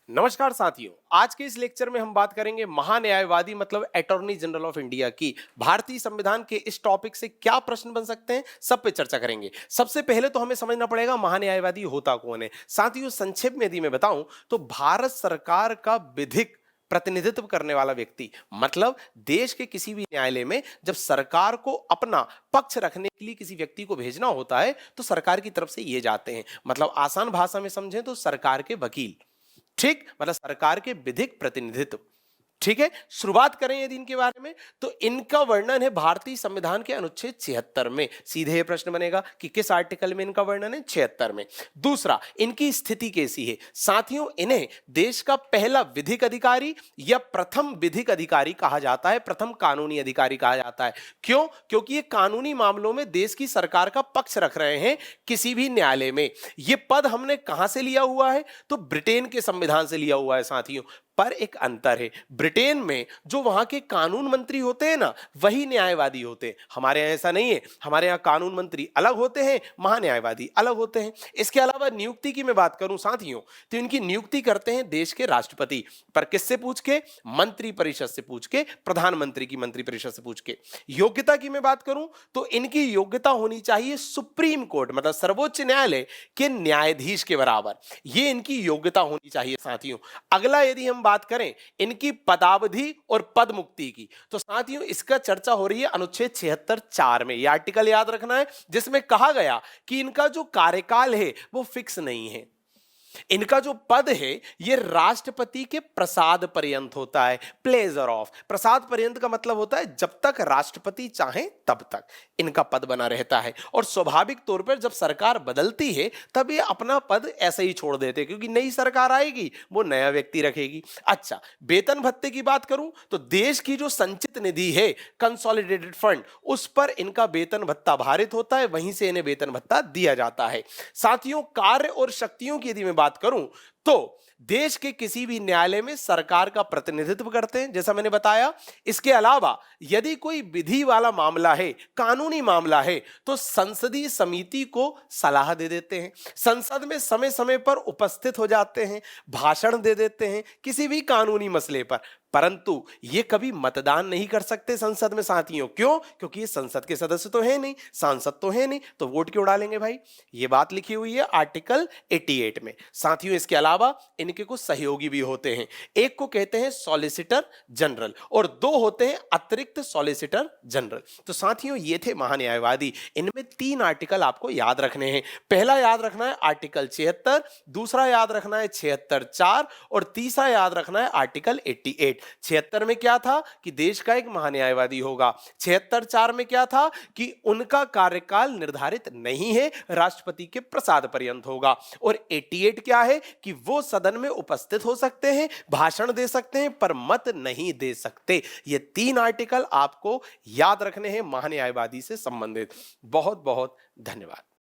नमस्कार साथियों, आज के इस लेक्चर में हम बात करेंगे महान्यायवादी मतलब अटॉर्नी जनरल ऑफ इंडिया की भारतीय संविधान के इस टॉपिक से क्या प्रश्न बन सकते हैं, सब पे चर्चा करेंगे। सबसे पहले तो हमें समझना पड़ेगा महान्यायवादी होता कौन है। साथियों, संक्षेप में यदि मैं बताऊं तो भारत सरकार का विधिक प्रतिनिधित्व करने वाला व्यक्ति, मतलब देश के किसी भी न्यायालय में जब सरकार को अपना पक्ष रखने के लिए किसी व्यक्ति को भेजना होता है तो सरकार की तरफ से ये जाते हैं। मतलब आसान भाषा में समझें तो सरकार के वकील, ठीक, मतलब सरकार के विधिक प्रतिनिधित्व। ठीक है, शुरुआत करें यदि इनके बारे में तो इनका वर्णन है भारतीय संविधान के अनुच्छेद 76 में। सीधे प्रश्न बनेगा कि किस आर्टिकल में इनका वर्णन है? 76 में। दूसरा, इनकी स्थिति कैसी है? साथियों, इन्हें देश का पहला विधिक अधिकारी या प्रथम विधिक अधिकारी कहा जाता है, प्रथम कानूनी अधिकारी कहा जाता है। क्यों? क्योंकि ये कानूनी मामलों में देश की सरकार का पक्ष रख रहे हैं किसी भी न्यायालय में। यह पद हमने कहां से लिया हुआ है? तो ब्रिटेन के संविधान से लिया हुआ है साथियों। पर एक अंतर है, ब्रिटेन में जो वहां के कानून मंत्री होते हैं ना, वही न्यायवादी होते हैं। हमारे यहाँ ऐसा नहीं है, हमारे यहाँ कानून मंत्री अलग होते हैं, महान्यायवादी अलग होते हैं। इसके अलावा नियुक्ति की मैं बात करूं साथियों, तो इनकी नियुक्ति करते हैं देश के राष्ट्रपति, पर किससे पूछ के? मंत्री परिषद से पूछ के, प्रधानमंत्री की मंत्री परिषद से पूछ के। योग्यता की मैं बात करूं तो इनकी योग्यता होनी चाहिए सुप्रीम कोर्ट मतलब सर्वोच्च न्यायालय के न्यायाधीश के बराबर, ये इनकी योग्यता होनी चाहिए साथियों। अगला यदि हम बात करें इनकी पदावधि और पद मुक्ति की, तो साथियों इसका चर्चा हो रही है अनुच्छेद 76(4) में। यह आर्टिकल याद रखना है, जिसमें कहा गया कि इनका जो कार्यकाल है वो फिक्स नहीं है। इनका जो पद है ये राष्ट्रपति के प्रसाद पर्यंत होता है, प्लेजर ऑफ। प्रसाद पर्यंत का मतलब होता है जब तक राष्ट्रपति चाहे तब तक इनका पद बना रहता है। और स्वाभाविक तौर पर जब सरकार बदलती है तब ये अपना पद ऐसे ही छोड़ देते हैं, क्योंकि नई सरकार आएगी वो नया व्यक्ति रखेगी। अच्छा, वेतन भत्ते की बात करूं तो देश की जो संचित निधि है, कंसोलिडेटेड फंड, उस पर इनका वेतन भत्ता भारित होता है, वहीं से इन्हें वेतन भत्ता दिया जाता है। साथियों, कार्य और शक्तियों की यदि मैं बात करूं तो देश के किसी भी न्यायालय में सरकार का प्रतिनिधित्व करते हैं, जैसा मैंने बताया। इसके अलावा यदि कोई विधि वाला मामला है, कानूनी मामला है, तो संसदीय समिति को सलाह दे देते हैं, संसद में समय समय पर उपस्थित हो जाते हैं, भाषण दे देते हैं किसी भी कानूनी मसले पर। परंतु ये कभी मतदान नहीं कर सकते संसद में साथियों। क्यों? क्योंकि ये संसद के सदस्य तो है नहीं, सांसद तो है नहीं, तो वोट क्यों डालेंगे भाई? ये बात लिखी हुई है आर्टिकल 88 में। साथियों, इसके अलावा इनके कुछ सहयोगी भी होते हैं। एक को कहते हैं सॉलिसिटर जनरल और दो होते हैं अतिरिक्त सॉलिसिटर जनरल। तो साथियों, ये थे महान्यायवादी। इनमें 3 आर्टिकल आपको याद रखने हैं। पहला याद रखना है आर्टिकल 76, दूसरा याद रखना है 76(4) और तीसरा याद रखना है आर्टिकल 88। 76 में क्या था कि देश का एक महान्यायवादी होगा। 76(4) में क्या था कि उनका कार्यकाल निर्धारित नहीं है, राष्ट्रपति के प्रसाद पर्यंत होगा। और 88 क्या है कि वो सदन में उपस्थित हो सकते हैं, भाषण दे सकते हैं, पर मत नहीं दे सकते। ये 3 आर्टिकल आपको याद रखने हैं महान्यायवादी से संबंधित। बहुत बहुत धन्यवाद।